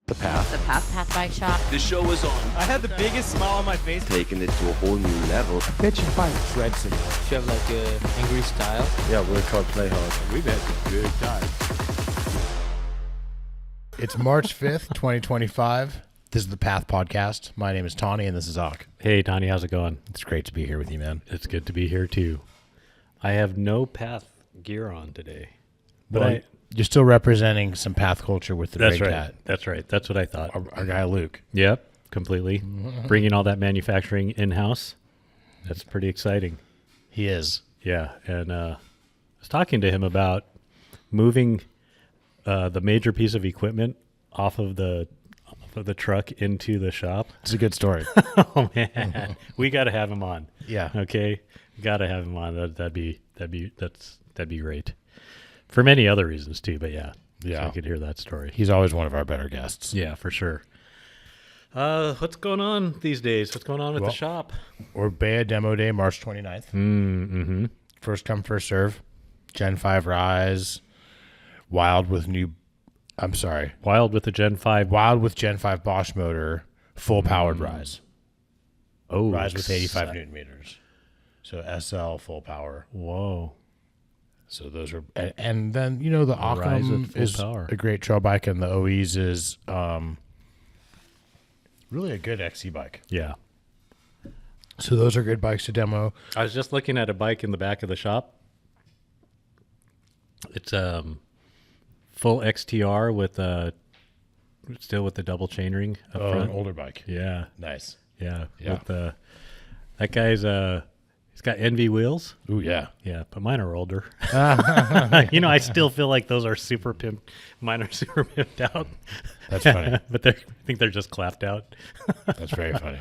The Path. The Path Bike Shop. The show was on. I had the biggest smile on my face. Taking it to a whole new level. Pitch and fight shred symbol. Do you have like a angry style? Yeah, we're called Play Hard. We've had some good times. It's March 5th, 2025. This is the Path Podcast. My name is Tawny, and this is Ak. Hey, Tony, how's it going? It's great to be here with you, man. It's good to be here, too. I have no Path gear on today. But Well, you're still representing some Path culture with the that's great right. cat. That's right. That's what I thought. Our guy, Luke. Yep, completely. Bringing all that manufacturing in-house. That's pretty exciting. He is. Yeah, and I was talking to him about moving the major piece of equipment off of the truck into the shop. It's a good story. Oh man, we got to have him on. Yeah. Okay, got to have him on. That'd be great. For many other reasons too, but yeah, Yeah. so I could hear that story. He's always one of our better guests. Yeah, for sure. What's going on these days? What's going on with the shop? Orbea Demo Day, March 29th. Mm-hmm. First come, first serve. Gen 5 Rise. Wild with the Gen 5. Wild with Gen 5 Bosch motor. Full powered Rise. Oh, Rise with 85 Newton meters. So SL full power. Whoa. So those are, and then, you know, the Rise Occam with full is power. a great trail bike, and the OEs is really a good XC bike. Yeah. So those are good bikes to demo. I was just looking at a bike in the back of the shop. It's full XTR with still with the double chainring up front. An older bike. Yeah. Nice. Yeah. Yeah. With that guy's he's got Envy wheels. Ooh, yeah. Yeah, but mine are older. You know, I still feel like those are super pimped. Mine are super pimped out. That's funny. But I think they're just clapped out. That's very funny.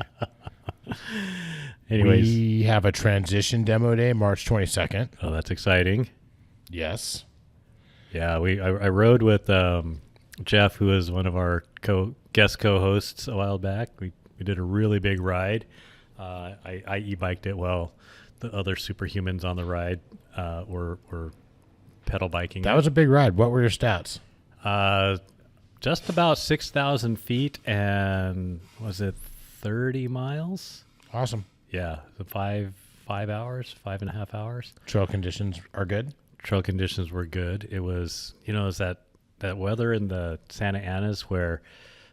Anyways. We have a transition demo day, March 22nd. Oh, that's exciting. Yes. Yeah, I rode with Jeff, who is one of our guest co-hosts a while back. We did a really big ride. I e-biked it while the other superhumans on the ride were pedal biking. That was a big ride. What were your stats? Just about 6,000 feet, and was it 30 miles? Awesome. Yeah, so 5.5 hours. Trail conditions are good. Trail conditions were good. It was, you know, it's that weather in the Santa Anas where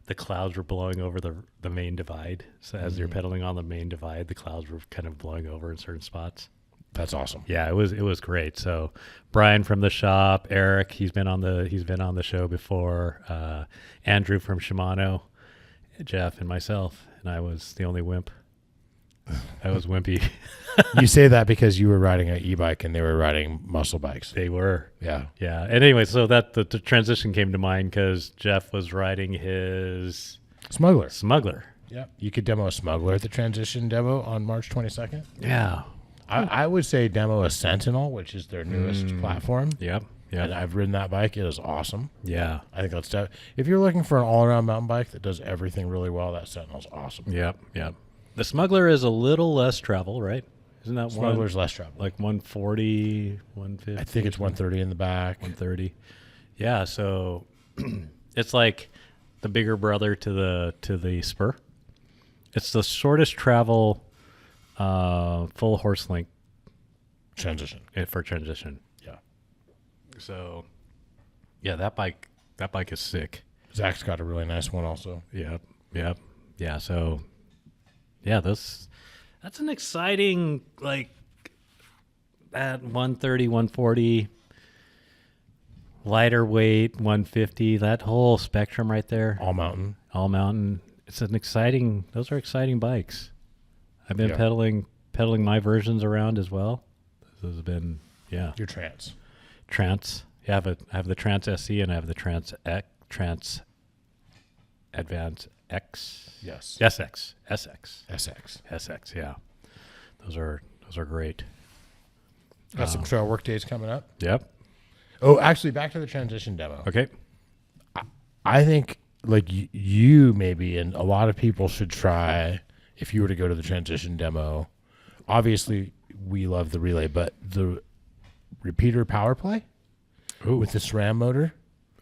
the clouds were blowing over the main divide. So as you're pedaling on the main divide, the clouds were kind of blowing over in certain spots. That's awesome. Yeah, it was great. So Brian from the shop, Eric, he's been on the show before. Andrew from Shimano, Jeff, and myself, and I was the only wimp. I was wimpy. You say that because you were riding an e-bike and they were riding muscle bikes. They were. Yeah. Yeah. And anyway, so that the transition came to mind because Jeff was riding his Smuggler. Yeah. You could demo a Smuggler at the transition demo on March 22nd. Yeah. I would say demo a Sentinel, which is their newest platform. Yep. And I've ridden that bike. It is awesome. Yeah. I think that's if you're looking for an all-around mountain bike that does everything really well, that Sentinel's awesome. Yep. Yep. The Smuggler is a little less travel, right? Isn't that Smuggler's less travel. like 140, 150? I think it's 130 in the back. 130. Yeah, so it's like the bigger brother to the Spur. It's the shortest travel full horse length Transition. for transition. Yeah. So yeah, that bike is sick. Zach's got a really nice one also. Yep. Yeah, so yeah, that's an exciting, like, at 130, 140, lighter weight, 150, that whole spectrum right there. All mountain. Those are exciting bikes. I've been pedaling my versions around as well. This has been, yeah. Your Trance. Yeah, I have the Trance SC and I have the Trance Advance X. Yes. SX. Yeah, those are great. Got some trail work days coming up. Yep. Oh, actually, back to the transition demo. Okay. I think like you maybe, and a lot of people should try if you were to go to the transition demo. Obviously, we love the relay, but the repeater power play with the SRAM motor.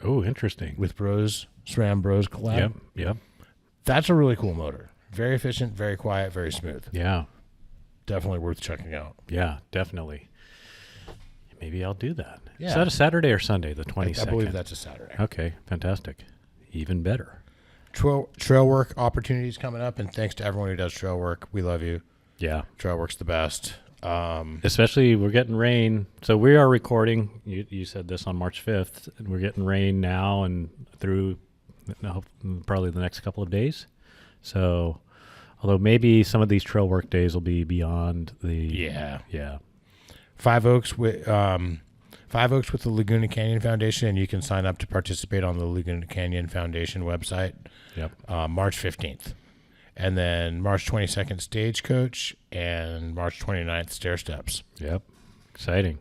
Oh, interesting. with Bros, SRAM Bros collab. Yep. Yep. That's a really cool motor. Very efficient, very quiet, very smooth. Yeah. Definitely worth checking out. Yeah, definitely. Maybe I'll do that. Yeah. Is that a Saturday or Sunday, the 22nd? I believe that's a Saturday. Okay, fantastic. Even better. Trail work opportunities coming up, and thanks to everyone who does trail work. We love you. Yeah. Trail work's the best. Especially we're getting rain. So we are recording. You said this on March 5th. And we're getting rain now and through probably the next couple of days. So although maybe some of these trail work days will be beyond the... Yeah. Yeah. Five Oaks with the Laguna Canyon Foundation, and you can sign up to participate on the Laguna Canyon Foundation website. Yep. March 15th. And then March 22nd, Stagecoach, and March 29th, Stair Steps. Yep. Exciting.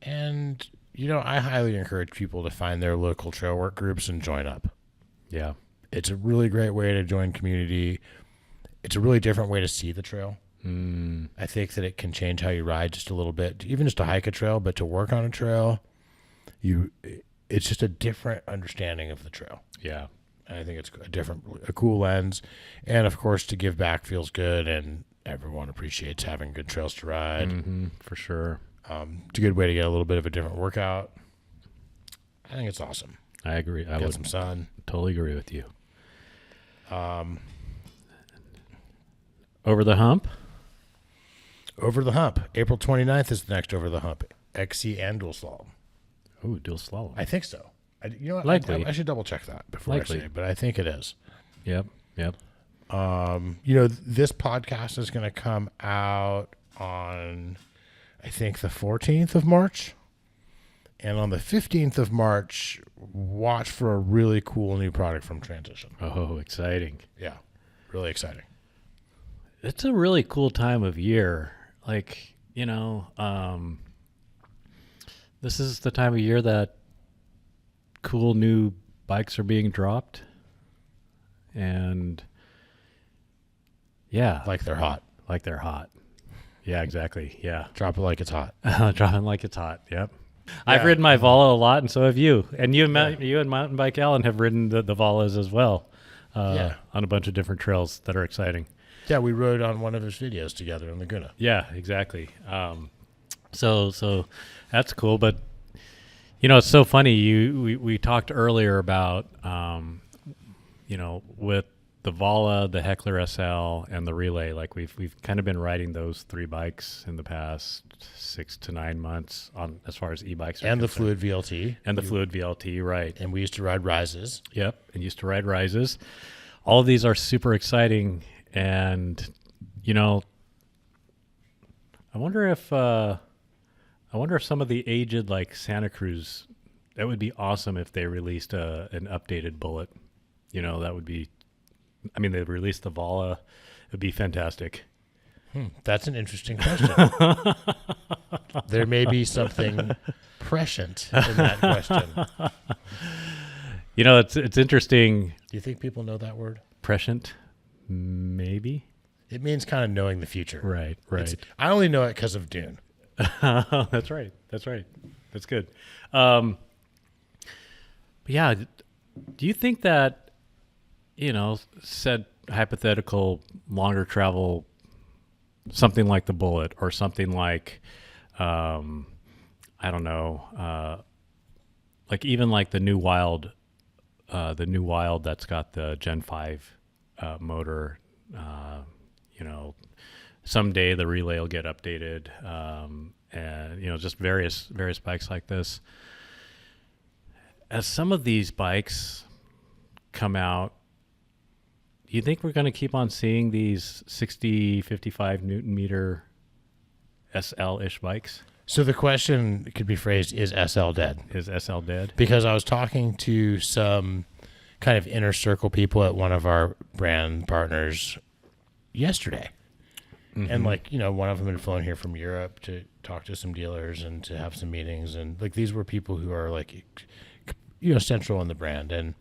And, I highly encourage people to find their local trail work groups and join up. Yeah. It's a really great way to join community. It's a really different way to see the trail. I think that it can change how you ride just a little bit, even just to hike a trail, but to work on a trail, it's just a different understanding of the trail. Yeah. And I think it's a cool lens. And of course, to give back feels good, and everyone appreciates having good trails to ride. Mm-hmm, for sure. It's a good way to get a little bit of a different workout. I think it's awesome. I agree. I Get would some sun. totally agree with you. Over the hump. Over the Hump. April 29th is the next Over the Hump. XC and dual slalom. Oh, dual slalom. I think so. You know what? Likely. I should double check that before Likely. I say it, but I think it is. Yep. Yep. This podcast is going to come out on, I think, the 14th of March. And on the 15th of March, watch for a really cool new product from Transition. Oh, exciting. Yeah, really exciting. It's a really cool time of year. Like, this is the time of year that cool new bikes are being dropped. And yeah. Like they're hot. Like they're hot. Yeah, exactly. Yeah. Drop it like it's hot. Dropping like it's hot. Yep. I've ridden my Vola a lot, and so have you. And you and Mountain Bike Allen have ridden the Volas as well on a bunch of different trails that are exciting. Yeah, we rode on one of his videos together in Laguna. Yeah, exactly. So that's cool. But, it's so funny. We talked earlier about, with the Vola, the Heckler SL, and the Relay, like we've kind of been riding those three bikes in the past 6 to 9 months on as far as e-bikes are And the concerned. Fluid VLT. And the Fluid VLT, right. And we used to ride Rises. Yep, and used to ride Rises. All of these are super exciting, and I wonder if some of the aged like Santa Cruz, that would be awesome if they released an updated Bullet. That would be. I mean, they released the Vola. It would be fantastic. That's an interesting question. There may be something prescient in that question. It's interesting. Do you think people know that word? Prescient, maybe. It means kind of knowing the future. Right. I only know it because of Dune. That's right. That's good. But yeah, do you think that, said hypothetical longer travel, something like the Bullet or something like, I don't know, like even like the new Wild that's got the Gen 5 motor, someday the Relay will get updated, and just various bikes like this. As some of these bikes come out, do you think we're going to keep on seeing these 60, 55 Newton meter SL-ish bikes? So the question could be phrased, is SL dead? Is SL dead? Because I was talking to some kind of inner circle people at one of our brand partners yesterday. Mm-hmm. And one of them had flown here from Europe to talk to some dealers and to have some meetings. And these were people who are central in the brand. And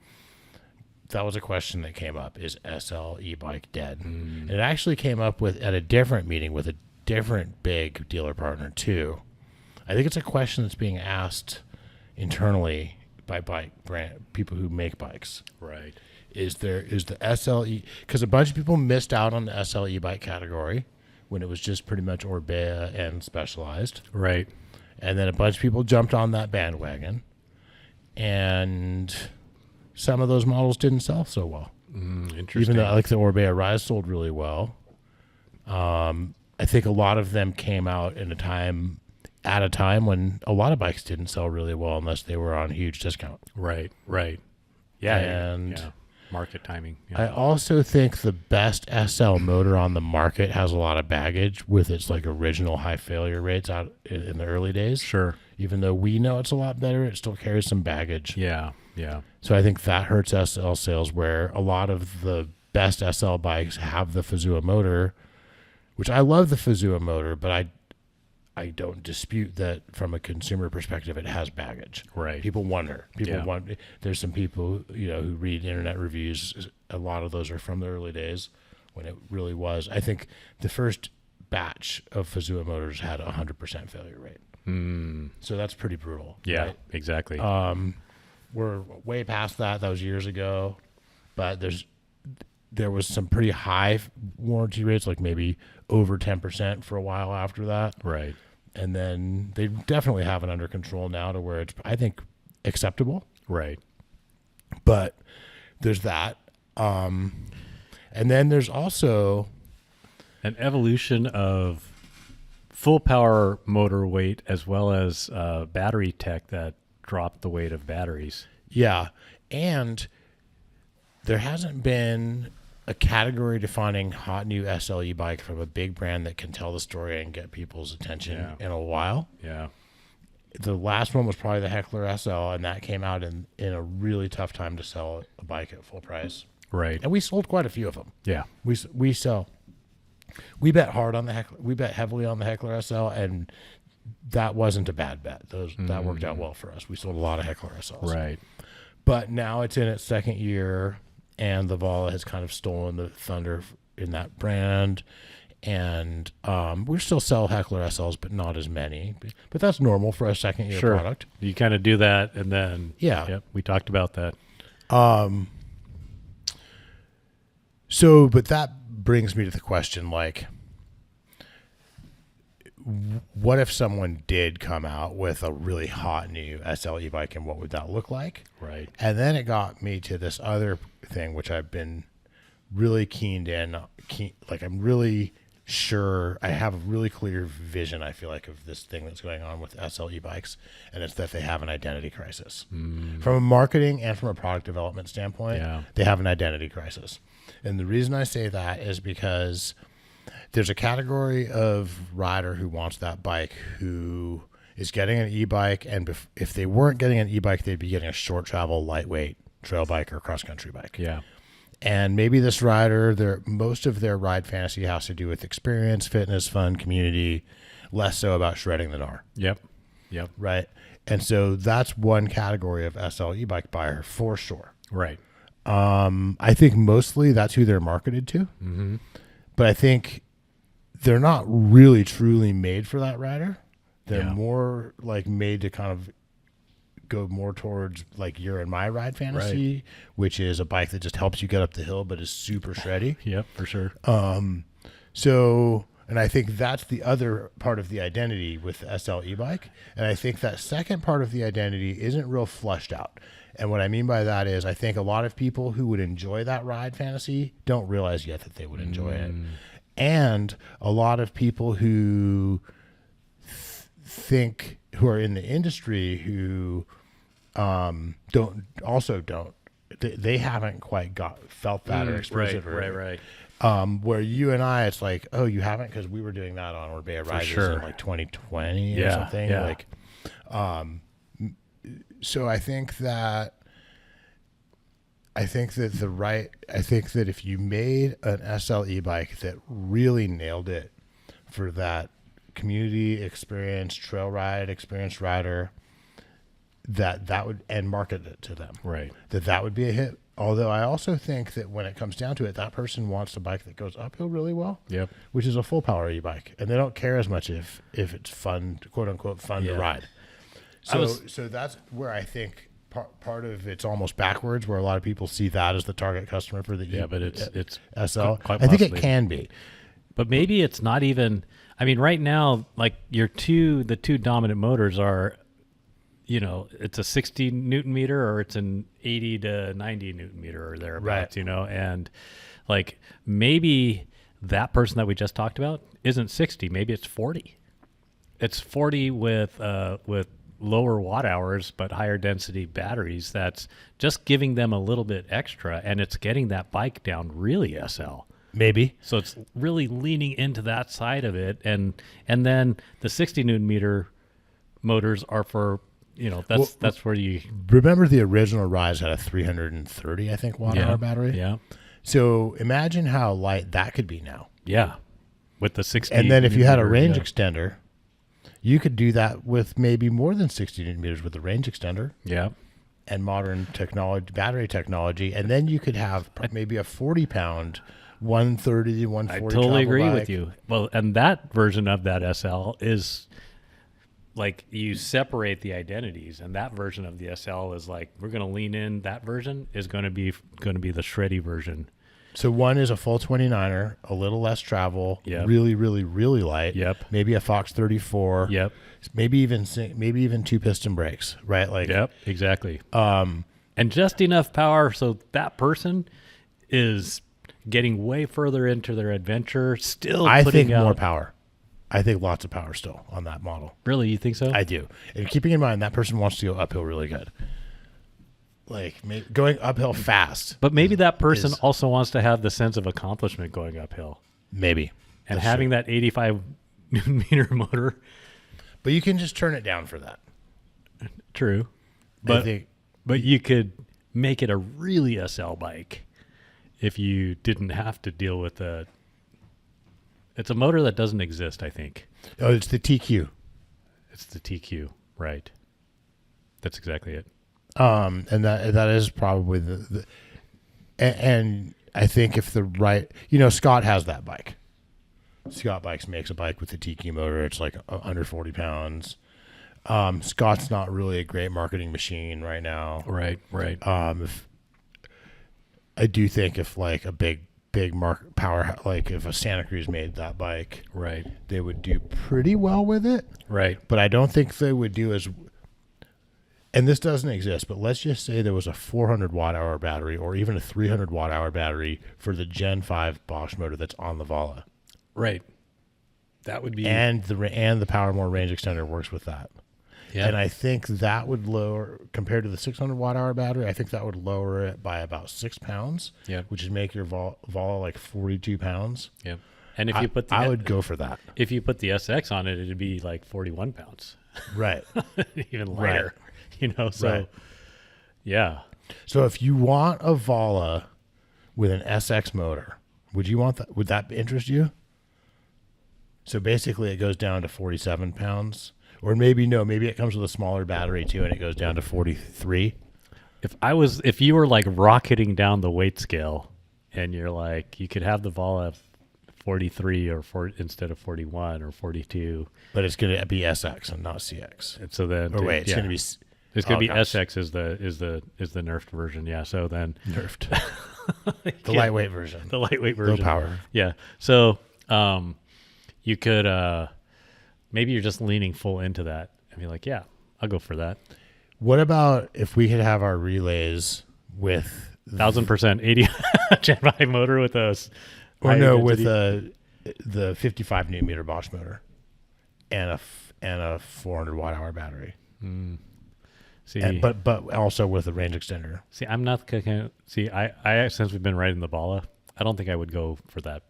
that was a question that came up, is SL e-bike dead? And it actually came up at a different meeting with a different big dealer partner too. I think it's a question that's being asked internally by bike brand people who make bikes. Right. Is the SLE, because a bunch of people missed out on the SLE bike category when it was just pretty much Orbea and Specialized. Right. And then a bunch of people jumped on that bandwagon, and some of those models didn't sell so well. Interesting. Even though like the Orbea Rise sold really well. I think a lot of them came out at a time when a lot of bikes didn't sell really well unless they were on huge discount. Right. Yeah. And market timing. I Yeah. also think the best SL motor on the market has a lot of baggage with its like original high failure rates out in the early days. Sure. Even though we know it's a lot better, it still carries some baggage. Yeah. So I think that hurts SL sales, where a lot of the best SL bikes have the Fazua motor, which I love the Fazua motor, but I don't dispute that from a consumer perspective, it has baggage. Right. People wonder. There's some people, who read internet reviews. A lot of those are from the early days when it really was. I think the first batch of Fazua motors had 100% failure rate. So that's pretty brutal. Yeah, right? exactly. We're way past that. That was years ago, but there was some pretty high warranty rates, like maybe over 10% for a while after that. Right. And then they definitely have it under control now to where it's, I think, acceptable. Right. But there's that. And then there's also An evolution of full power motor weight as well as battery tech that dropped the weight of batteries. Yeah. And there hasn't been a category defining hot new SLE bike from a big brand that can tell the story and get people's attention in a while. Yeah. The last one was probably the Heckler SL, and that came out in a really tough time to sell a bike at full price. Right. And we sold quite a few of them. Yeah. We bet hard on the Heckler. We bet heavily on the Heckler SL, and that wasn't a bad bet. That worked out well for us. We sold a lot of Heckler SLs. Right. But now it's in its second year, and the Vala has kind of stolen the thunder in that brand. And we still sell Heckler SLs, but not as many. But that's normal for a second year product. You kind of do that, and then Yeah. we talked about that. So, but that brings me to the question, like, what if someone did come out with a really hot new SLE bike, and what would that look like? Right. And then it got me to this other thing, which I've been really I'm really sure I have a really clear vision, I feel like, of this thing that's going on with SLE bikes, and it's that they have an identity crisis. From a marketing and from a product development standpoint, they have an identity crisis. And the reason I say that is because there's a category of rider who wants that bike who is getting an e-bike, and if they weren't getting an e-bike, they'd be getting a short travel, lightweight trail bike or cross-country bike. Yeah. And maybe this rider, most of their ride fantasy has to do with experience, fitness, fun, community, less so about shredding the gnar. Yep. Right? And so that's one category of SL e-bike buyer for sure. Right. I think mostly that's who they're marketed to. Mm-hmm. But I think they're not really truly made for that rider. They're more like made to kind of go more towards like your and my ride fantasy, which is a bike that just helps you get up the hill but is super shreddy. Yep, for sure. So, and I think that's the other part of the identity with the SL e-bike. And I think that second part of the identity isn't real flushed out. And what I mean by that is I think a lot of people who would enjoy that ride fantasy don't realize yet that they would enjoy it. And a lot of people who who are in the industry who don't. They haven't quite felt that or experienced it. Right. Where you and I, it's like, oh, you haven't, because we were doing that on Orbea Rises in like 2020 or something. Yeah. Like, so I think that if you made an SLE bike that really nailed it for that community experience, trail ride experienced rider, that would, and market it to them. Right. That would be a hit. Although I also think that when it comes down to it, that person wants a bike that goes uphill really well. Yep. Which is a full power e-bike, and they don't care as much if it's fun, quote unquote, fun to ride. So that's where I think part of it's almost backwards, where a lot of people see that as the target customer for the but it's SL. quite I think it possibly. can be. But maybe it's not even. I mean, right now, like the two dominant motors are, it's a 60 Newton meter or it's an 80 to 90 Newton meter or thereabouts. Right. And like maybe that person that we just talked about isn't 60. Maybe it's 40. It's 40 with lower watt hours but higher density batteries. That's just giving them a little bit extra, and it's getting that bike down really SL. Maybe. So it's really leaning into that side of it, and then the 60 Newton meter motors are for that's where you Remember the original Rise had a 330, I think, watt hour battery. Yeah, So imagine how light that could be now. yeah, with the 60. And then if you had a Newton range meter, extender, you could do that with maybe more than 60 Newton meters with a range extender yeah, and modern technology, battery technology, and then you could have maybe a 40-pound 130, 140. I totally travel agree bike. with you. Well, and that version of that SL is like you separate the identities, and that version of the SL is like we're going to lean in. That version is going to be the shreddy version. So one is a full 29er, a little less travel, Yep. really, really, really light. Yep. Maybe a Fox 34. Yep. Maybe even two piston brakes, right? Like, Yep. Exactly. And just enough power so that person is getting way further into their adventure. Still, I putting think out more power. I think lots of power still on that model. Really, you think so? I do. And keeping in mind that person wants to go uphill really good. Like going uphill fast. But maybe that person is- also wants to have the sense of accomplishment going uphill, Maybe. and That's having true. that 85 Newton meter motor. But you can just turn it down for that. True, I think but you could make it a really SL bike if you didn't have to deal with a. It's a motor that doesn't exist. I think it's the TQ. it's the TQ, right? That's exactly it. And that is probably and I think if the right, Scott has that bike. Scott Bikes makes a bike with the TQ motor. It's like under 40 pounds. Scott's not really a great marketing machine right now. Right. If I do think if like a big power, like if a Santa Cruz made that bike, Right. they would do pretty well with it. Right. But I don't think they would do as. And this doesn't exist, but let's just say there was a 400 watt hour battery or even a 300 watt hour battery for the Gen 5 Bosch motor that's on the Vala, Right. That would be. and the Power More range extender works with that. yeah. And I think that would lower, compared to the 600 watt hour battery, I think that would lower it by about 6 pounds, Yeah. which would make your Vala like 42 pounds. Yeah. And if you put I would go for that. if you put the SX on it, it'd be like 41 pounds, Right. even lighter. So Right. yeah. So if you want a Vala with an SX motor, would you want that? Would that interest you? So basically, it goes down to 47 pounds, or maybe it comes with a smaller battery too, and it goes down to 43. If you were like rocketing down the weight scale, and you're like, you could have the Vala 43 instead of 41 or 42, But it's going to be SX and not CX. and so then Or wait, it's going to be it's going to be gosh. SX is the nerfed version. Yeah. So then nerfed. The lightweight version. the lightweight Low version. power. Yeah. So you could maybe you're just leaning full into that and be like, yeah, I'll go for that. What about if we could have our relays with 1,000% 80 Gen 5 motor with us, with the 55 Newton meter Bosch motor and a 400 watt hour battery, see, but also with a range extender. see, I'm not cooking. See, I since we've been riding the Bala, I don't think I would go for that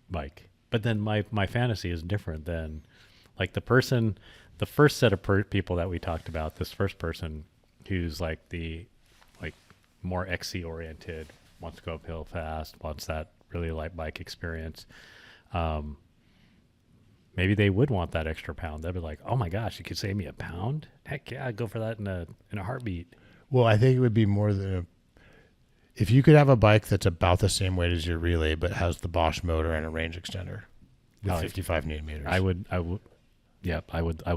bike. But then my fantasy is different than like the first set of people that we talked about. This first person who's like more XC oriented, wants to go uphill fast, wants that really light bike experience. Maybe they would want that extra pound. They'd be like, "Oh my gosh, you could save me a pound? Heck yeah, I'd go for that in a heartbeat." Well, I think it would be more than if you could have a bike that's about the same weight as your relay, but has the Bosch motor and a range extender with 55 Newton meters. I would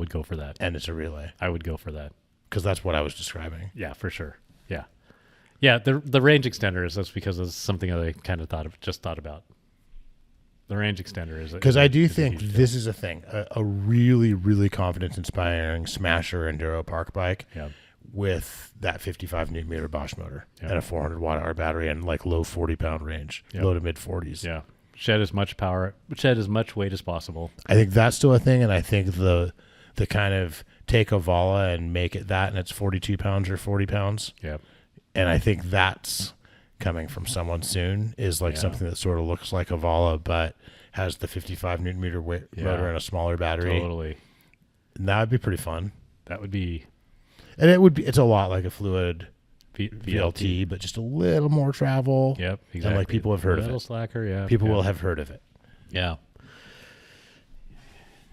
go for that. and it's a relay. I would go for that. because that's what I was describing. Yeah, for sure. Yeah. Yeah, the range extenders, that's because it's something that I kind of thought about. The range extender is Because I do is a think huge this is a thing, a really, really confidence-inspiring smasher enduro park bike deal. with that 55 newton meter Bosch motor Yeah. and a 400 watt hour battery and like low 40-pound range, Yeah. low to mid 40s. Yeah. Shed as much power, shed as much weight as possible. I think that's still a thing, and I think the kind of take a Vala and make it that, and it's 42 pounds or 40 pounds, Yeah. and I think that's coming from someone soon, is like Yeah. something that sort of looks like a Vala but has the 55 newton meter Yeah. motor and a smaller battery. Totally. And that would be pretty fun. That would be And it's a lot like a fluid VLT, but just a little more travel. Yep, exactly. And like people have heard of Little it. slacker, yeah. People yeah. will have heard of it. Yeah.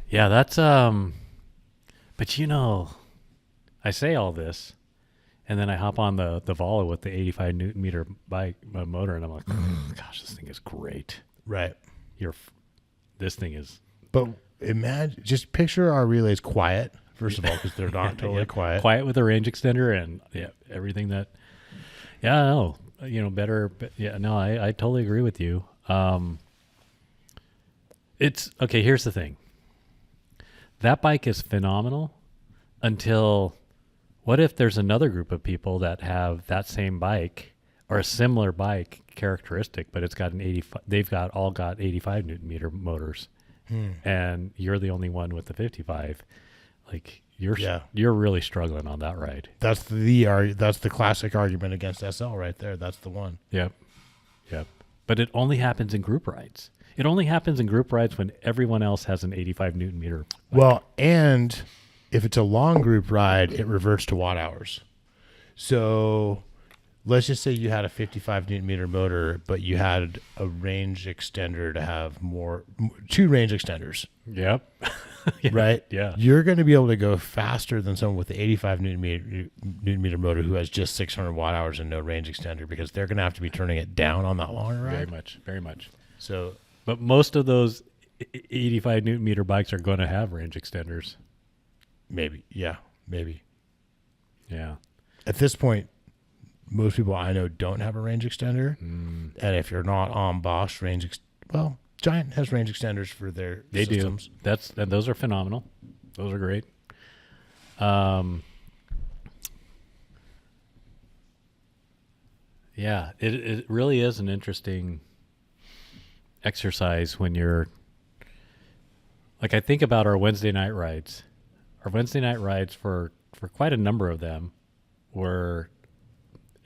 Yeah, that's but I say all this and then I hop on the Vala with the 85 newton meter bike motor and I'm like, gosh, this thing is great. Right. This thing is But imagine, just picture our relays quiet, first of all, because they're not totally quiet. quiet with a range extender and everything that I know, better. But I totally agree with you. It's okay. Here's the thing. That bike is phenomenal until what if there's another group of people that have that same bike or a similar bike characteristic, but it's got an 85, they've all got 85 newton meter motors and you're the only one with the 55. Like you're really struggling on that ride. That's the classic argument against SL right there. That's the one. Yep. But it only happens in group rides. It only happens in group rides when everyone else has an 85 newton meter bike. Well, and if it's a long group ride, it reverts to watt hours. So let's just say you had a 55 newton meter motor, but you had a range extender to have two range extenders. Yep. Right? Yeah. You're going to be able to go faster than someone with the 85 newton meter motor who has just 600 watt hours and no range extender, because they're going to have to be turning it down on that longer ride. Very much. So, But most of those 85 newton meter bikes are going to have range extenders. maybe. Yeah. Yeah. At this point, most people I know don't have a range extender. And if you're not on Bosch, Giant has range extenders for their systems. And those are phenomenal. Those are great. Yeah, it really is an interesting exercise when you're like, I think about our Wednesday night rides. Our Wednesday night rides for quite a number of them were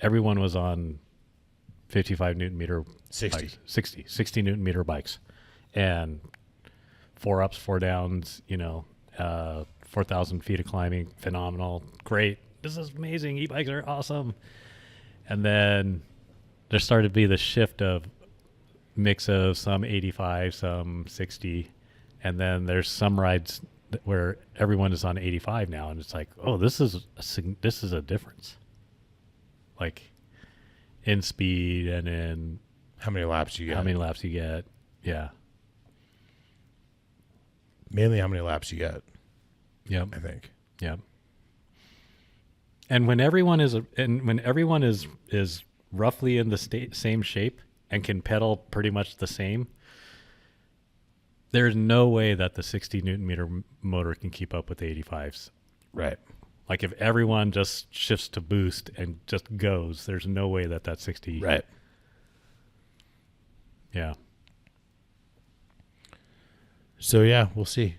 everyone was on 55 newton meter 60 newton meter bikes and 4 ups, 4 downs, 4,000 feet of climbing, phenomenal, great. This is amazing. E-bikes are awesome. And then there started to be the shift of mix of some 85, some 60. And then there's some rides where everyone is on 85 now. And it's like, oh, this is a difference. Like in speed and in How many laps you get? how many laps you get. Yeah. Mainly how many laps you get, Yep. I think. Yep. And when everyone is roughly in the same shape and can pedal pretty much the same, there's no way that the 60 newton meter motor can keep up with the 85s. Right. Like if everyone just shifts to boost and just goes, there's no way that 60. Right. Yeah. So, yeah, we'll see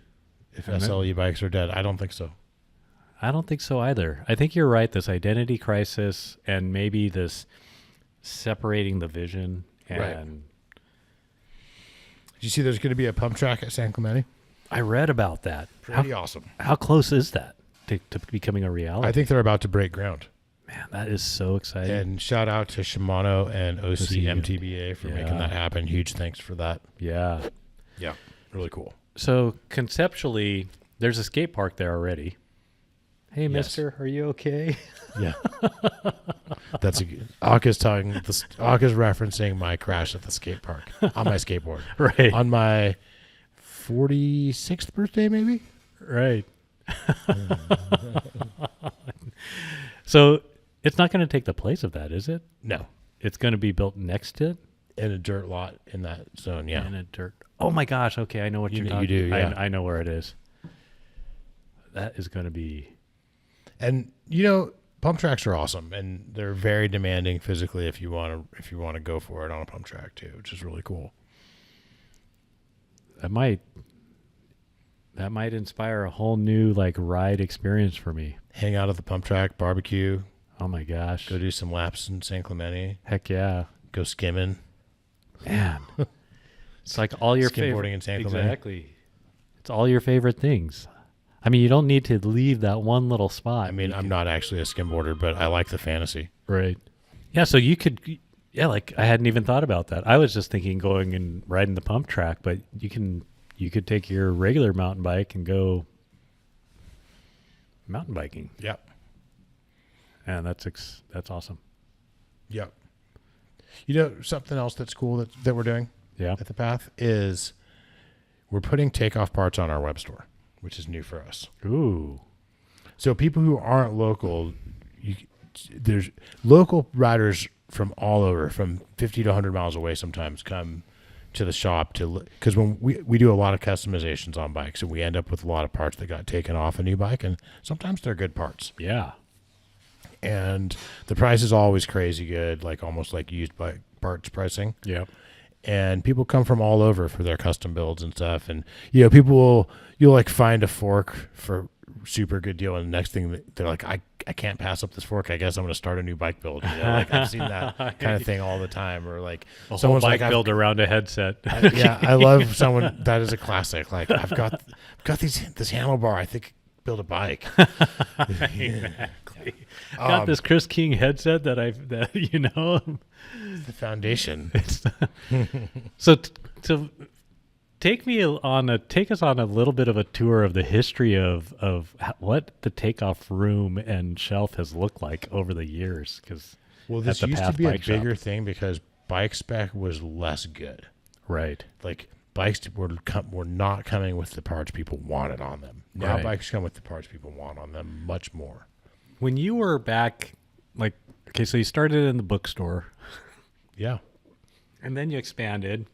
if And SLE bikes are dead. I don't think so. I don't think so either. I think you're right. This identity crisis and maybe this separating the vision and Right. Did you see there's going to be a pump track at San Clemente? I read about that. Pretty awesome. How close is that to becoming a reality? I think they're about to break ground. Man, that is so exciting. And shout out to Shimano and OC MTBA for making Yeah. that happen. Huge thanks for that. Yeah. Yeah. Really cool. So conceptually, there's a skate park there already. Hey, Yes. mister, are you okay? Yeah. That's a good. Aka's referencing my crash at the skate park on my skateboard. Right. On my 46th birthday, maybe? Right. So it's not going to take the place of that, is it? No. It's going to be built next to it In a dirt lot in that zone, yeah. in a dirt. Oh my gosh! Okay, I know what you're You talking. do, yeah. I know where it is. That is going to be. And pump tracks are awesome, and they're very demanding physically if you want to go for it on a pump track too, which is really cool. That might inspire a whole new like ride experience for me. Hang out at the pump track, barbecue, Oh my gosh! go do some laps in San Clemente, Heck yeah, go skimming. man! It's like all your Skimboarding in San Clemente. Exactly. It's all your favorite things. I mean, you don't need to leave that one little spot. I mean, I'm not actually a skimboarder, but I like the fantasy. Right. Yeah, so you could, yeah, like I hadn't even thought about that. I was just thinking going and riding the pump track, but you could take your regular mountain bike and go mountain biking. Yep. And that's awesome. Yep. Something else that's cool that we're doing Yeah. at the Path is we're putting takeoff parts on our web store, which is new for us. Ooh. So people who aren't local, there's local riders from all over, from 50 to 100 miles away sometimes come to the shop because when we do a lot of customizations on bikes, and we end up with a lot of parts that got taken off a new bike, and sometimes they're good parts. Yeah. And the price is always crazy good, like almost like used bike parts pricing. Yep. And people come from all over for their custom builds and stuff. And, you'll like find a fork for super good deal. And the next thing they're like, I can't pass up this fork. I guess I'm going to start a new bike build. Like I've seen that kind of thing all the time. Or like A whole someone's bike like, build around a headset. I love someone that is a classic. Like I've got this handlebar. I think build a bike. Exactly. Got this Chris King headset that The foundation. So take us on a little bit of a tour of the history of what the takeoff room and shelf has looked like over the years. Because This used to be a bigger thing because bike spec was less good. Right. Like bikes were not coming with the parts people wanted on them. Now Right. bikes come with the parts people want on them much more. When you were back, so you started in the bookstore Yeah. and then you expanded.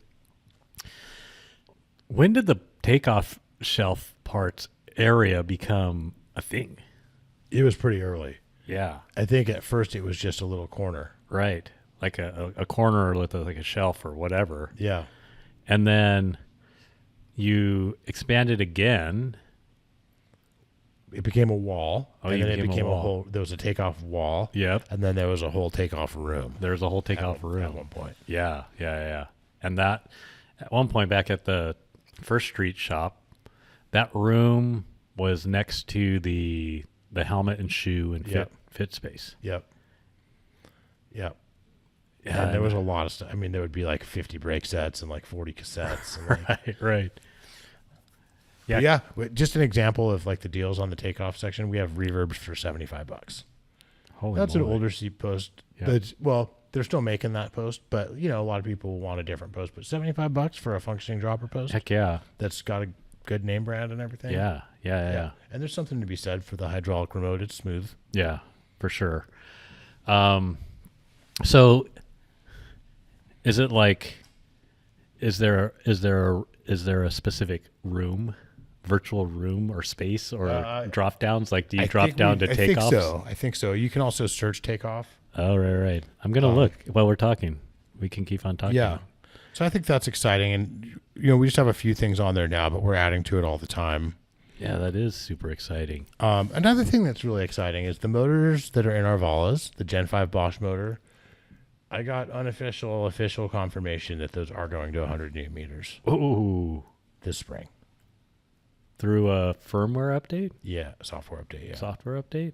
When did the takeoff shelf parts area become a thing? It was pretty early. Yeah. I think at first it was just a little corner. Right. Like a corner with like a shelf or whatever. Yeah. And then you expanded again. It became a wall. Oh, and it then it became a became a wall. whole, there was a takeoff wall. Yep. And then there was a whole takeoff room. There's a whole takeoff room. At one point. Yeah. And that, at one point back at the First Street shop, that room was next to the helmet and shoe and fit space. Yep. Yeah, And there was a lot of stuff. I mean, there would be like 50 brake sets and like 40 cassettes. And like, right. yeah. Just an example of like the deals on the takeoff section. We have reverbs for $75. Holy That's moly. an older seat post. Yeah. They're still making that post, but a lot of people want a different post. But $75 for a functioning dropper post Heck yeah. that's got a good name brand and everything. Yeah. And there's something to be said for the hydraulic remote. It's smooth. Yeah, for sure. So is it like, is there a specific room, virtual room or space or drop downs? Like, do you drop down to takeoffs? I think so. You can also search takeoff. Oh, right. I'm going to look while we're talking. We can keep on talking. Yeah. So I think that's exciting. And, we just have a few things on there now, but we're adding to it all the time. Yeah, that is super exciting. Another thing that's really exciting is the motors that are in our Valas, the Gen 5 Bosch motor. I got official confirmation that those are going to 100 newton meters Ooh. this spring. Through a firmware update? Yeah, software update. Yeah. Software update?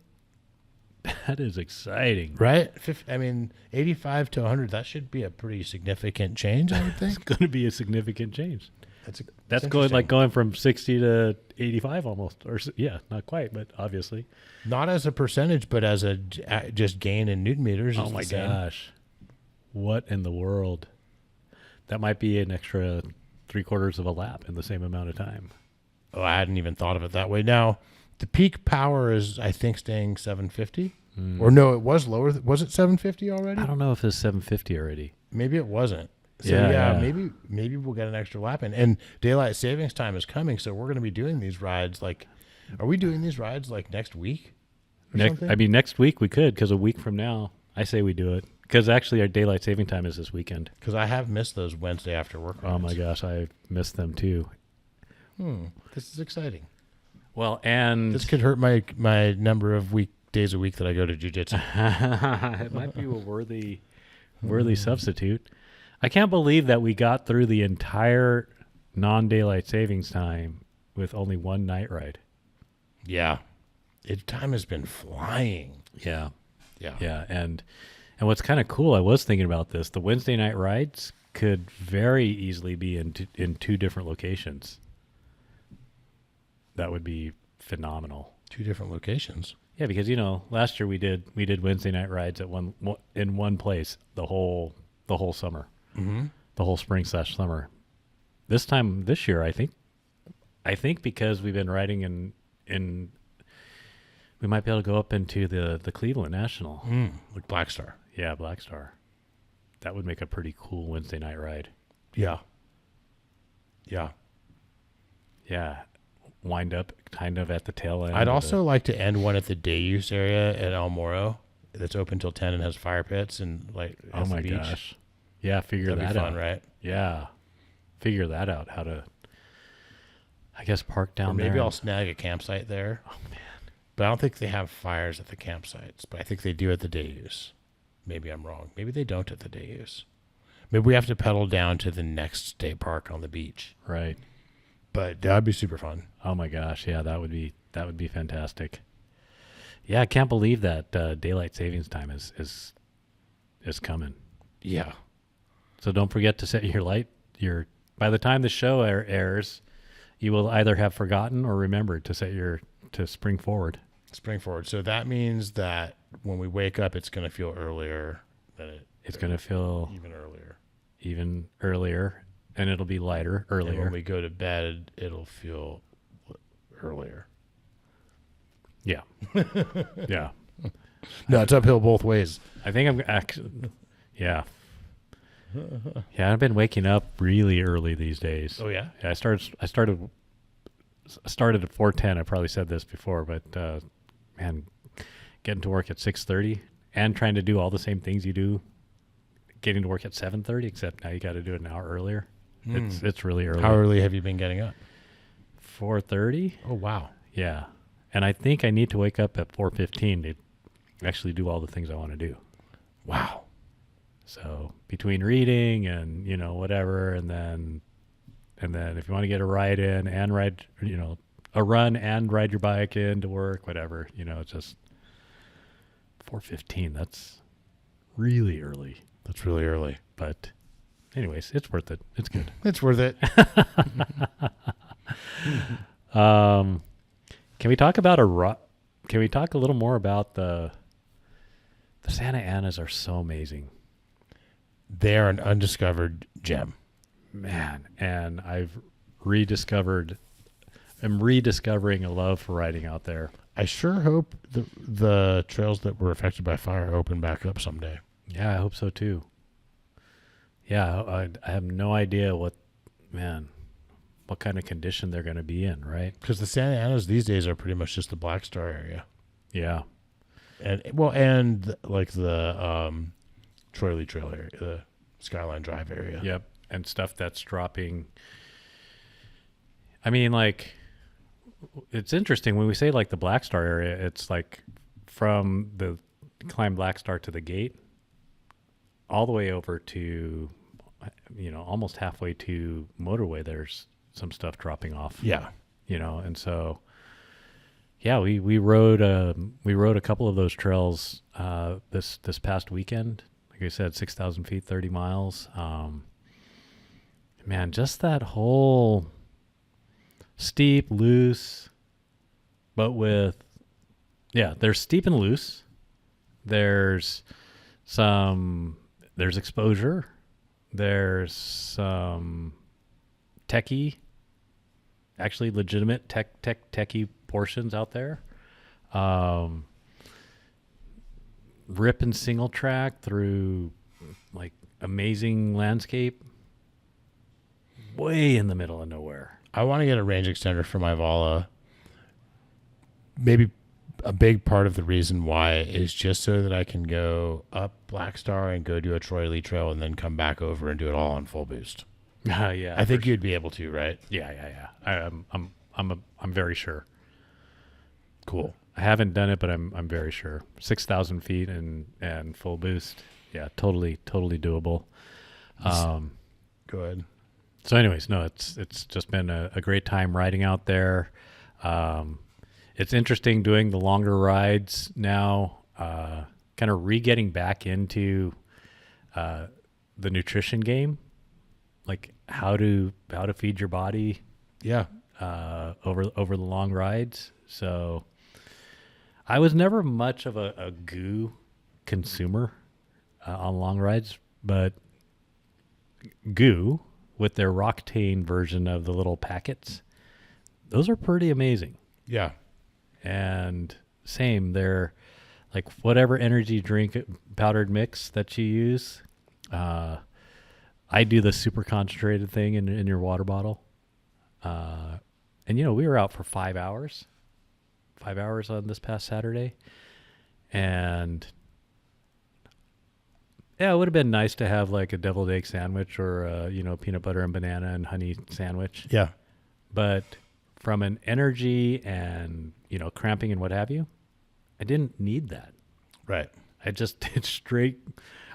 That is exciting. Right? 85 to 100, that should be a pretty significant change, I would It's think. going to be a significant change. That's interesting. going from 60 to 85 almost. Or yeah, not quite, but obviously. Not as a percentage, but as a just gain in newton meters. Oh my gosh. What in the world? That might be an extra 3/4 of a lap in the same amount of time. Oh, I hadn't even thought of it that way. Now, The peak power is, I think, staying 750. Or no, it was lower. Was it 750 already? I don't know if it's 750 already. Maybe it wasn't. So Yeah. maybe we'll get an extra lap in. And daylight savings time is coming, so we're going to be doing these rides. Like, are we doing these rides like next week? Next week we could, because a week from now, I say we do it. Because actually our daylight saving time is this weekend. Because I have missed those Wednesday after work rides. Oh my gosh, I missed them too. This is exciting. Well, and This could hurt my number of days a week that I go to jiu-jitsu. it might be a worthy substitute. I can't believe that we got through the entire non-daylight savings time with only one night ride. Yeah. Time has been flying. Yeah. Yeah. Yeah, and what's kind of cool, I was thinking about this, the Wednesday night rides could very easily be in two different locations. That would be phenomenal. 2 different locations. Yeah, because last year we did Wednesday night rides at in one place the whole summer, the whole spring/summer. This year, I think because we've been riding in, we might be able to go up into the Cleveland National, Like Black Star. Yeah, Black Star. That would make a pretty cool Wednesday night ride. Yeah. Yeah. Yeah, wind up kind of at the tail end. I'd also like to end one at the day use area at El Moro that's open till 10 and has fire pits and like Oh has the my beach. gosh. Yeah, figure That'd that be fun, out. right? Yeah. Figure that out, how to, I guess, park down Or maybe there. I'll snag a campsite there. Oh man. But I don't think they have fires at the campsites, but I think they do at the day use. Maybe I'm wrong. Maybe they don't at the day use. Maybe we have to pedal down to the next state park on the beach. Right. But that'd be super fun. Oh my gosh, yeah, that would be fantastic. Yeah, I can't believe that daylight savings time is coming. Yeah. So don't forget to set by the time the show airs, you will either have forgotten or remembered to spring forward. Spring forward. So that means that when we wake up, it's going to feel earlier than It's going to feel even earlier. and it'll be lighter And earlier. when we go to bed, it'll feel earlier. Yeah. Yeah. No, it's uphill both ways. I think I'm actually, yeah. Yeah, I've been waking up really early these days. Oh yeah. Yeah, I started at 4:10. I probably said this before, but man, getting to work at 6:30 and trying to do all the same things you do, getting to work at 7:30, except now you got to do it an hour earlier. It's really early. How early have you been getting up? 4:30. Oh wow. Yeah, and I think I need to wake up at 4:15 to actually do all the things I want to do. Wow. So between reading and whatever, and then if you want to get a ride in and ride, a run and ride your bike in to work, whatever, it's just 4:15. That's really early. That's really early. But anyways, it's worth it. It's good. It's worth it. Can we talk about can we talk a little more about the Santa Anas are so amazing. They are an undiscovered gem. Man, and I'm rediscovering a love for riding out there. I sure hope the trails that were affected by fire open back up someday. Yeah, I hope so too. Yeah, I have no idea what kind of condition they're going to be in, right? Because the Santa Anas these days are pretty much just the Black Star area. Yeah. And like the Troy Lee Trail area, the Skyline Drive area. Yep. And stuff that's dropping. I mean, like, it's interesting when we say like the Black Star area, it's like from the climb Black Star to the gate all the way over to, almost halfway to motorway. There's some stuff dropping off. Yeah. And so, yeah, we rode a couple of those trails this past weekend. Like I said, 6,000 feet, 30 miles. Man, just that whole steep, loose, but there's steep and loose. There's exposure. There's some techie, actually legitimate techie portions out there. Ripping single track through like amazing landscape, way in the middle of nowhere. I want to get a range extender for my Vala. Maybe a big part of the reason why is just so that I can go up Black Star and go do a Troy Lee Trail and then come back over and do it all on full boost. Yeah, I think you'd be able to, right? Yeah. I'm very sure. Cool. I haven't done it, but I'm very sure. 6,000 feet and full boost. Yeah, totally doable. Good. So, anyways, no, it's just been a great time riding out there. It's interesting doing the longer rides now. Kind of getting back into the nutrition game, like how to feed your body. Yeah. Over the long rides. So I was never much of a goo consumer on long rides, but goo with their Roctane version of the little packets, those are pretty amazing. Yeah. And same, they're like whatever energy drink powdered mix that you use. I do the super concentrated thing in your water bottle. And we were out for 5 hours on this past Saturday. And yeah, it would have been nice to have like a deviled egg sandwich or peanut butter and banana and honey sandwich. Yeah. But from an energy and, cramping and what have you, I didn't need that. Right. I just did straight.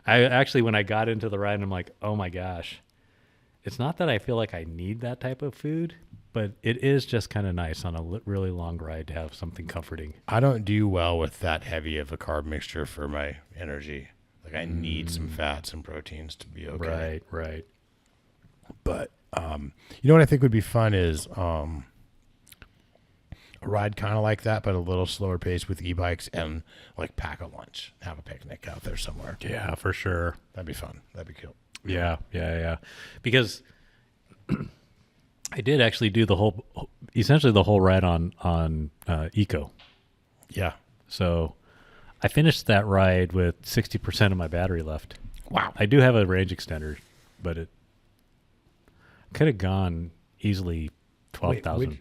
I actually, when I got into the ride, I'm like, oh my gosh, it's not that I feel like I need that type of food, but it is just kind of nice on a really long ride to have something comforting. I don't do well with that heavy of a carb mixture for my energy. Like I need some fats and proteins to be okay. Right. But what I think would be fun is a ride kind of like that, but a little slower pace with e-bikes and like pack a lunch, have a picnic out there somewhere. Yeah, for sure. That'd be fun. That'd be cool. Yeah. Because I did actually do essentially the whole ride on Eco. Yeah. So I finished that ride with 60% of my battery left. Wow. I do have a range extender, but it could have gone easily 12,000.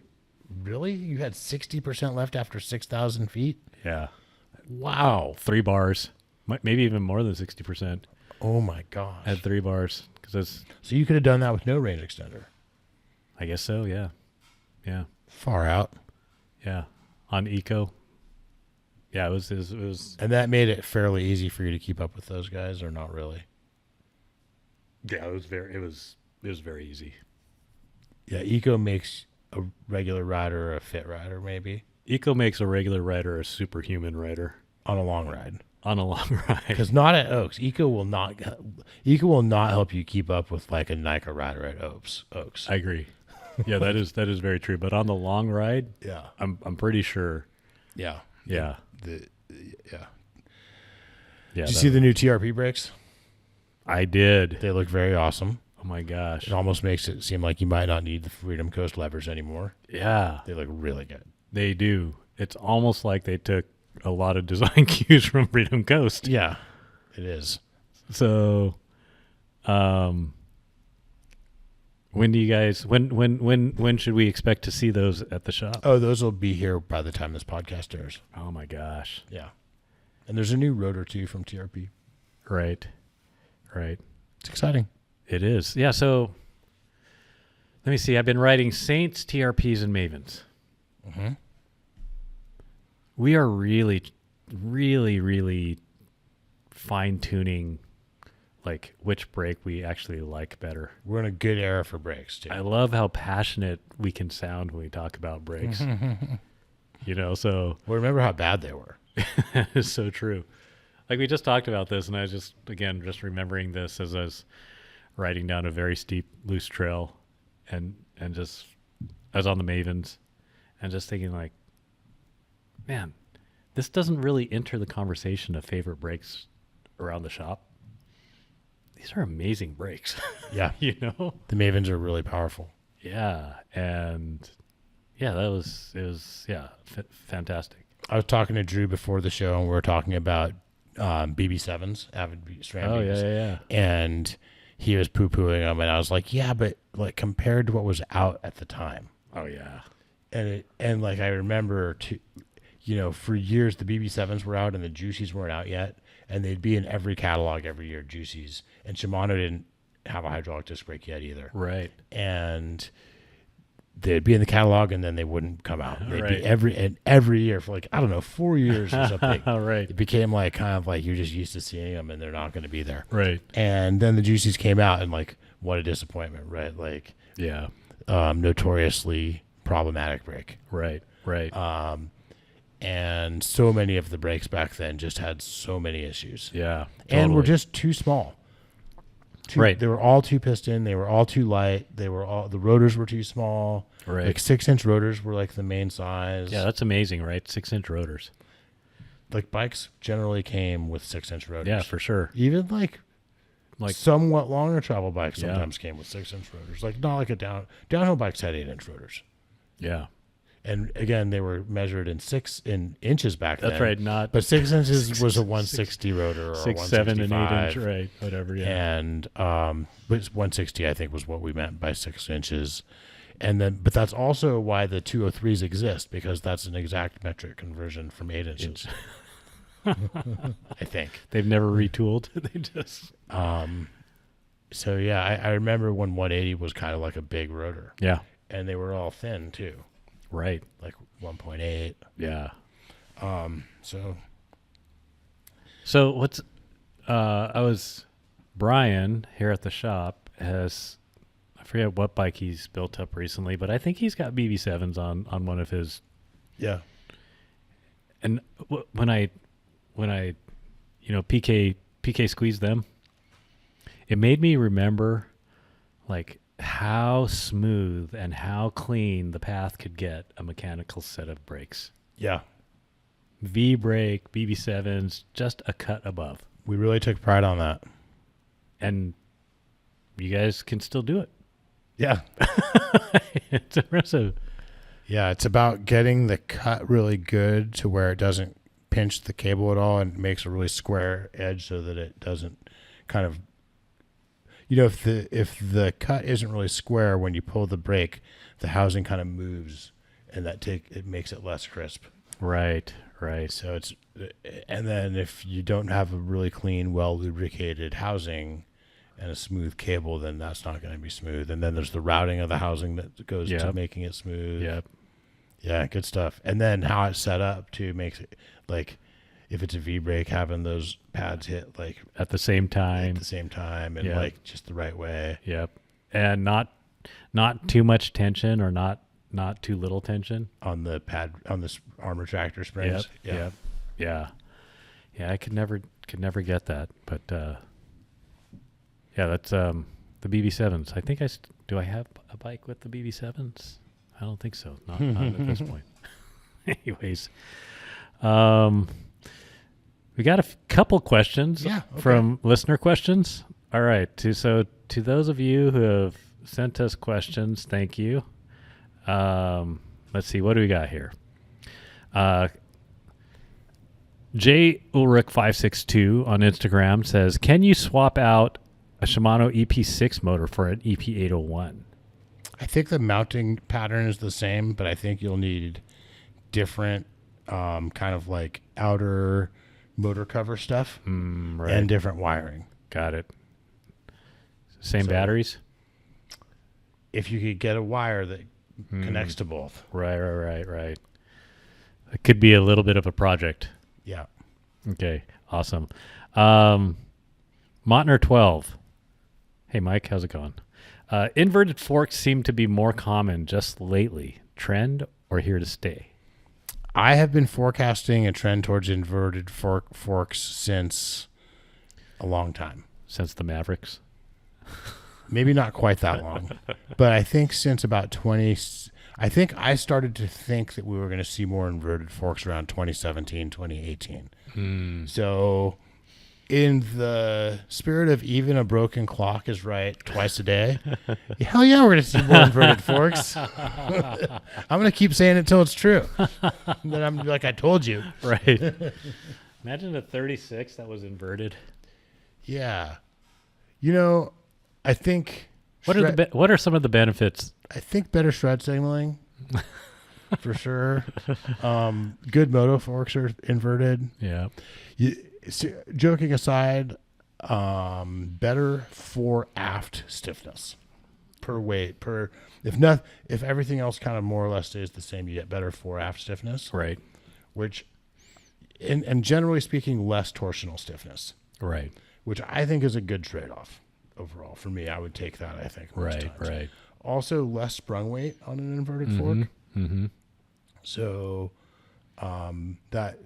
Really? You had 60% left after 6,000 feet? Yeah. Wow. 3 bars, maybe even more than 60%. Oh my gosh. I had 3 bars So you could have done that with no range extender. I guess so. Yeah. Far out. Yeah. On Eco. Yeah, it was. And that made it fairly easy for you to keep up with those guys, or not really? Yeah, it was very easy. Yeah, Eco makes a regular rider a fit rider, maybe Eco makes a regular rider a superhuman rider on a long ride. On a long ride, because not at Oaks. Eco will not help you keep up with like a NICA rider at Oaks. I agree. Yeah, that is very true. But on the long ride, yeah, I'm pretty sure. Yeah. Yeah. Yeah. Yeah. Did you see the new TRP brakes? I did. They look very awesome. Oh my gosh. It almost makes it seem like you might not need the Freedom Coast levers anymore. Yeah. They look really good. They do. It's almost like they took a lot of design cues from Freedom Coast. Yeah, it is. So, when do you guys, when should we expect to see those at the shop? Oh, those will be here by the time this podcast airs. Oh my gosh. Yeah. And there's a new rotor too from TRP. Right. It's exciting. It is. Yeah. So let me see. I've been riding Saints, TRPs, and Mavens. Mm-hmm. We are really, really, really fine-tuning like which brake we actually like better. We're in a good era for brakes too. I love how passionate we can sound when we talk about brakes. So well, remember how bad they were. That is so true. Like we just talked about this, and I was just remembering this as I was riding down a very steep, loose trail, and just I was on the Mavens, and just thinking like, man, this doesn't really enter the conversation of favorite brakes around the shop. These are amazing brakes. Yeah. The Mavens are really powerful. Yeah. And, yeah, it was fantastic. I was talking to Drew before the show, and we were talking about BB7s, Avid SRAM Oh BBs. yeah. And he was poo-pooing them, and I was like, yeah, but like compared to what was out at the time. Oh yeah. And like I remember, for years the BB7s were out and the Juicies weren't out yet, and they'd be in every catalog every year, Juicies. And Shimano didn't have a hydraulic disc brake yet either. Right. And they'd be in the catalog and then they wouldn't come out. They'd Right. be every year for like, I don't know, 4 years or something. Right. It became like kind of like you're just used to seeing them and they're not going to be there. Right. And then the Juicies came out and like, what a disappointment, right? Like, Yeah. Notoriously problematic brake. Right. And so many of the brakes back then just had so many issues. Yeah. And were totally. just too small. Right. They were all two piston. They were all too light. The rotors were too small. Right. Like 6-inch rotors were like the main size. Yeah, that's amazing, right? 6-inch rotors. Like bikes generally came with 6-inch rotors. Yeah, for sure. Even like Like somewhat longer travel bikes Yeah. sometimes came with 6-inch rotors. Like not like downhill bikes had 8-inch rotors. yeah. And again, they were measured in inches back then. That's right. Not But 6 inches was a 160 rotor or 6, a 7, and 8 inch, 165. right? Whatever. Yeah. And but 160 I think was what we meant by 6 inches. And then, but that's also why the 203s exist, because that's an exact metric conversion from 8 inches. I think. They've never retooled. They just. So yeah, I remember when 180 was kind of like a big rotor, Yeah. and they were all thin too, Right. like 1.8. Yeah. So what's Brian here at the shop I forget what bike he's built up recently, but I think he's got BB7s on one of his. yeah, And when I PK squeezed them, it made me remember like how smooth and how clean the path could get a mechanical set of brakes. yeah, V brake, BB7s, just a cut above. we really took pride on that. And you guys can still do it. Yeah, It's impressive. yeah, it's about getting the cut really good to where it doesn't pinch the cable at all and makes a really square edge so that it doesn't kind of, if the cut isn't really square when you pull the brake, the housing kind of moves and it makes it less crisp. Right. So and then if you don't have a really clean, well lubricated housing and a smooth cable, then that's not going to be smooth. And then there's the routing of the housing that goes to Yep. making it smooth. Yep. Yeah, good stuff. And then how it's set up too makes it like, if it's a V brake, having those pads hit like At the same at time. the same time and Yeah. like just the right way. Yep. And not too much tension or not too little tension. On the pad, on this armor tractor springs. Yep. Yeah. I could never get that, but yeah, that's the BB7s. I think do I have a bike with the BB7s? I don't think so. Not at this point. Anyways, we got a couple questions Yeah, okay. from listener questions. All right. To those of you who have sent us questions, thank you. Let's see. What do we got here? J Ulrich 562 on Instagram says, "Can you swap out a Shimano EP6 motor for an EP801?" I think the mounting pattern is the same, but I think you'll need different kind of like outer motor cover stuff Right. and different wiring. Got it. Same So- batteries? If you could get a wire that connects to both. Right. It could be a little bit of a project. Yeah. Okay, awesome. Montner 12. Hey, Mike, how's it going? Inverted forks seem to be more common just lately. Trend or here to stay? I have been forecasting a trend towards inverted forks since a long time. Since the Mavericks? Maybe not quite that long, but I think since about I think I started to think that we were going to see more inverted forks around 2017, 2018. So in the spirit of even a broken clock is right twice a day, hell yeah, we're going to see more inverted forks. I'm going to keep saying it till it's true. Then I'm like, I told you. Right. Imagine a 36 that was inverted. Yeah. You know, I think... What are some of the benefits? I think better shred signaling, for sure. Good moto forks are inverted. Yeah. Joking aside, better fore aft stiffness per weight if everything else kind of more or less stays the same, you get better fore aft stiffness. Right. Which, and generally speaking, less torsional stiffness. Right. Which I think is a good trade off overall for me. I would take that. I think most times. Right. Also, less sprung weight on an inverted fork. Mm-hmm. So that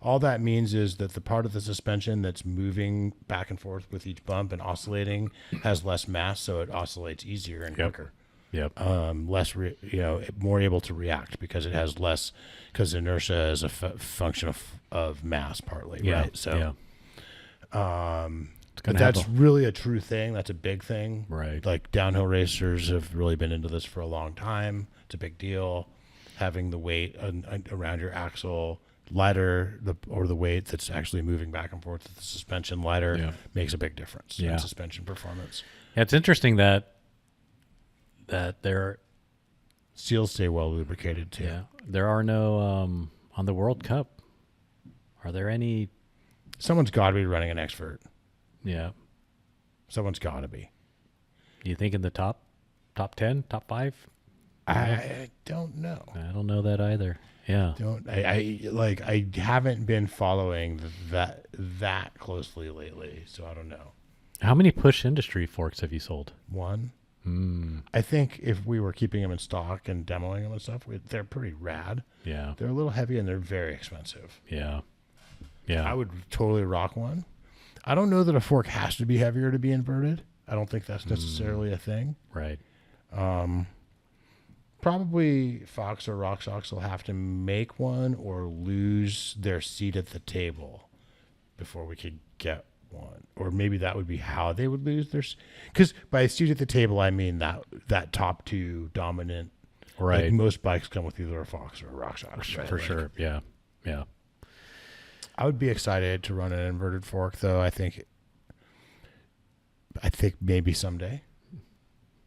all that means is that the part of the suspension that's moving back and forth with each bump and oscillating has less mass, so it oscillates easier and quicker. Yep. More able to react because it has less, because inertia is a function of mass partly, right? So, but that's really a true thing. That's a big thing, right? Like downhill racers have really been into this for a long time. It's a big deal. Having the weight around your axle lighter, the weight that's actually moving back and forth with the suspension lighter makes a big difference in suspension performance. Yeah, it's interesting that their seals stay well lubricated too. Yeah, there are no on the World Cup. Are there any? Someone's got to be running an expert. Yeah, someone's got to be. Do you think in the top 10, top 5? I don't know. I don't know that either. Yeah. I haven't been following that closely lately, so I don't know. How many Push Industry forks have you sold? One. I think if we were keeping them in stock and demoing them and stuff, they're pretty rad. Yeah. They're a little heavy and they're very expensive. Yeah. Yeah. I would totally rock one. I don't know that a fork has to be heavier to be inverted. I don't think that's necessarily a thing. Right. Probably Fox or RockShox will have to make one or lose their seat at the table before we could get one. Or maybe that would be how they would lose their... Because by seat at the table, I mean that top two dominant... Right. Like most bikes come with either a Fox or a RockShox. Right? For sure. Yeah. Yeah. I would be excited to run an inverted fork, though. I think maybe someday.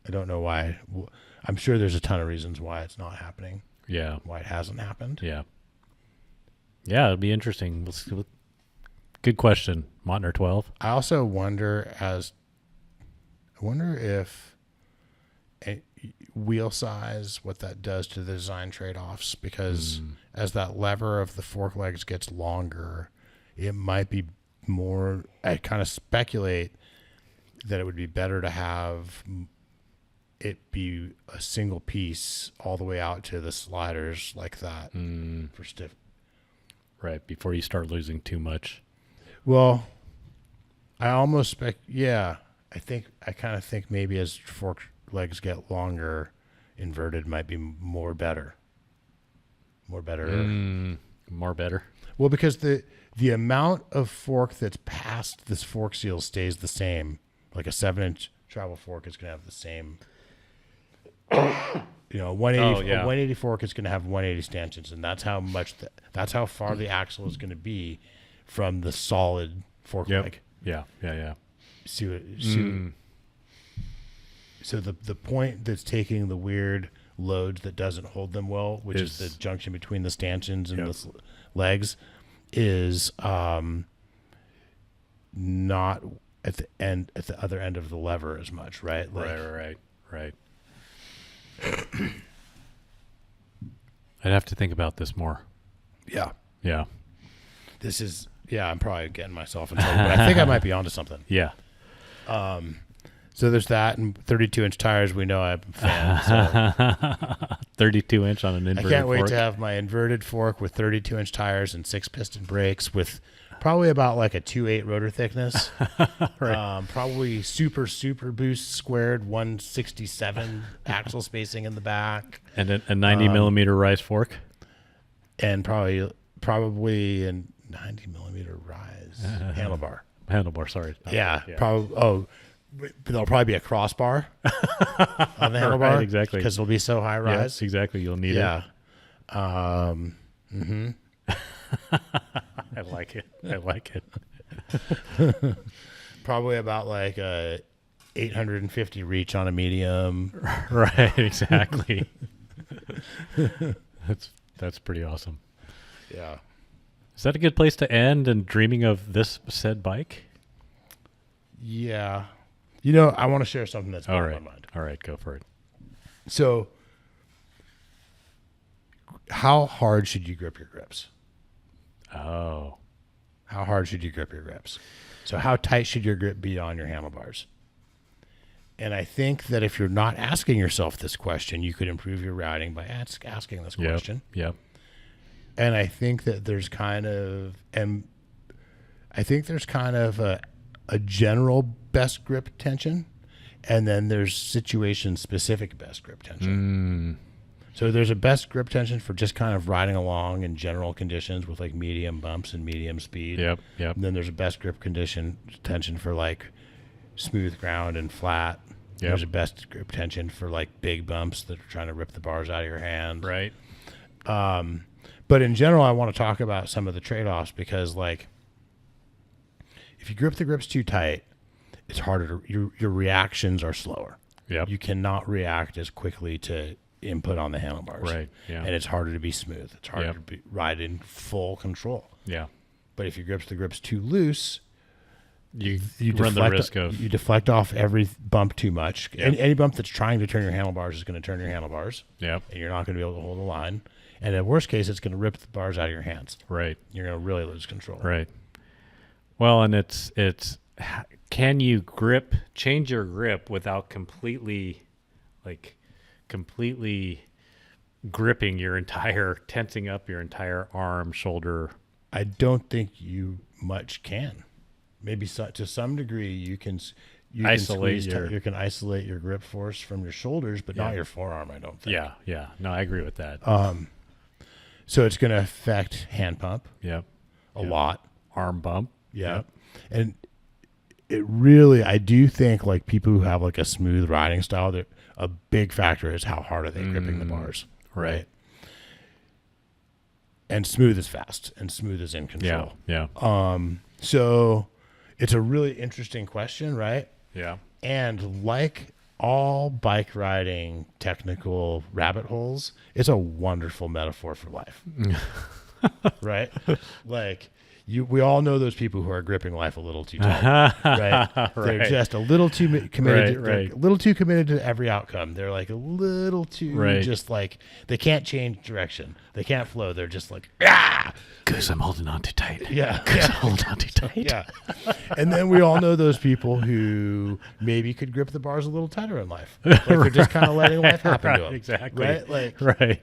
I don't know why. I'm sure there's a ton of reasons why it's not happening. Yeah. Why it hasn't happened. Yeah. Yeah, it'll be interesting. Good question. Montner 12. I also wonder if wheel size, what that does to the design trade-offs, because as that lever of the fork legs gets longer, it might be more... I kind of speculate that it would be better to have it be a single piece all the way out to the sliders like that for stiff. Right, before you start losing too much. Well, I almost I kind of think maybe as fork legs get longer, inverted might be more better. More better. Well, because the amount of fork that's past this fork seal stays the same. Like a 7-inch travel fork is going to have the same. 180. A 180 fork is going to have 180 stanchions, and that's how much. That's how far the axle is going to be from the solid fork leg. Yeah. So the point that's taking the weird loads that doesn't hold them well, which is the junction between the stanchions and the legs, is not at the other end of the lever as much, right? Right. I'd have to think about this more. Yeah. This is I'm probably getting myself in trouble, but I think I might be onto something. Yeah. So there's that, and 32-inch tires. We know I'm a fan. So 32-inch on an inverted fork. I can't wait to have my inverted fork with 32-inch tires and 6-piston brakes with probably about like a 2.8 rotor thickness. Right. Probably super boost squared 167 axle spacing in the back. And a 90 millimeter rise fork. And probably a 90 millimeter rise handlebar. handlebar. Sorry. Yeah, probably. Oh, but there'll probably be a crossbar on the handlebar. Right, exactly. Because it'll be so high rise. Yes, exactly. You'll need Yeah. it. I like it. I like it. Probably about like a 850 reach on a medium. Right. Exactly. That's pretty awesome. Yeah. Is that a good place to end and dreaming of this said bike? Yeah. You know, I want to share something that's been All on right. my mind. All right. Go for it. So, how hard should you grip your grips? Oh. How hard should you grip your grips? So, how tight should your grip be on your handlebars? And I think that if you're not asking yourself this question, you could improve your routing by asking this question. Yep. And I think that there's kind of a general best grip tension, and then there's situation specific best grip tension. So there's a best grip tension for just kind of riding along in general conditions with like medium bumps and medium speed. Yep. And then there's a best grip tension for like smooth ground and flat. Yep. There's a best grip tension for like big bumps that are trying to rip the bars out of your hand. Right. But in general, I want to talk about some of the trade-offs because, like, if you grip the grips too tight, it's harder to your reactions are slower. Yep. You cannot react as quickly to input on the handlebars. Right. Yeah. And it's harder to be smooth. It's harder Yep. to ride in full control. Yeah. But if you grip the grips too loose, You deflect, run the risk of you deflect off every bump too much. Yep. Any bump that's trying to turn your handlebars is going to turn your handlebars, Yep. and you're not going to be able to hold the line. And in worst case, it's going to rip the bars out of your hands. Right. You're going to really lose control. Right. Well, and it's can you change your grip without completely gripping your tensing up your entire arm, shoulder? I don't think you much can. Maybe to some degree you can Isolate you can isolate your grip force from your shoulders, but not your forearm. I don't think. Yeah. Yeah. No, I agree with that. So it's going to affect hand pump Yep. a lot. Arm bump. Yeah. And it really, I do think like people who have like a smooth riding style, a big factor is how hard are they gripping the bars. Right. And smooth is fast and smooth is in control. Yeah. So it's a really interesting question, right? Yeah. And like all bike riding technical rabbit holes, it's a wonderful metaphor for life. Right? Like we all know those people who are gripping life a little too tight, right? They're just a little too committed. Right. A little too committed to every outcome. They're like a little too just like they can't change direction. They can't flow. They're just like Because I'm holding on too tight. Yeah. I'm holding on too tight. Yeah. And then we all know those people who maybe could grip the bars a little tighter in life. Like they're just kind of letting life happen to them. Exactly. Right? Like, right.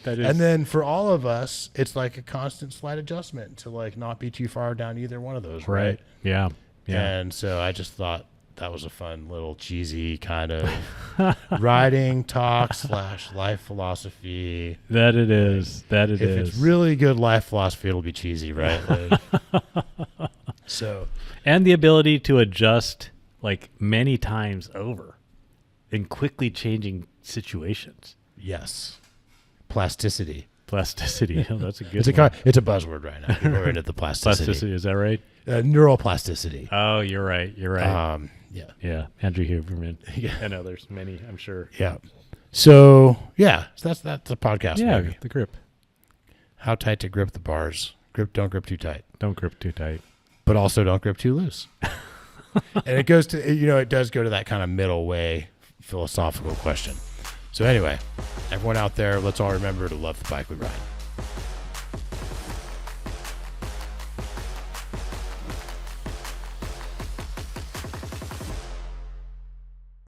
That is. and then for all of us, it's like a constant slight adjustment to like not be too far down either one of those. Right. Yeah. Yeah. And so I just thought that was a fun little cheesy kind of riding talk / life philosophy. That it is. That it If is. it's really good life philosophy, it'll be cheesy, right? Like, so. And the ability to adjust like many times over in quickly changing situations. Yes. Plasticity. Plasticity. Oh, that's a good It's a one. it's a buzzword right now. People are into the plasticity. Plasticity. Is that right? Neuroplasticity. Oh, you're right. You're right. Yeah. Yeah. Andrew Huberman. Yeah. And others, many, I'm sure. Yeah. So yeah, so that's a podcast. Yeah. Maybe. The grip. How tight to grip the bars. Don't grip too tight. Don't grip too tight. But also don't grip too loose. And it goes to, it does go to that kind of middle way philosophical question. So anyway, everyone out there, let's all remember to love the bike we ride.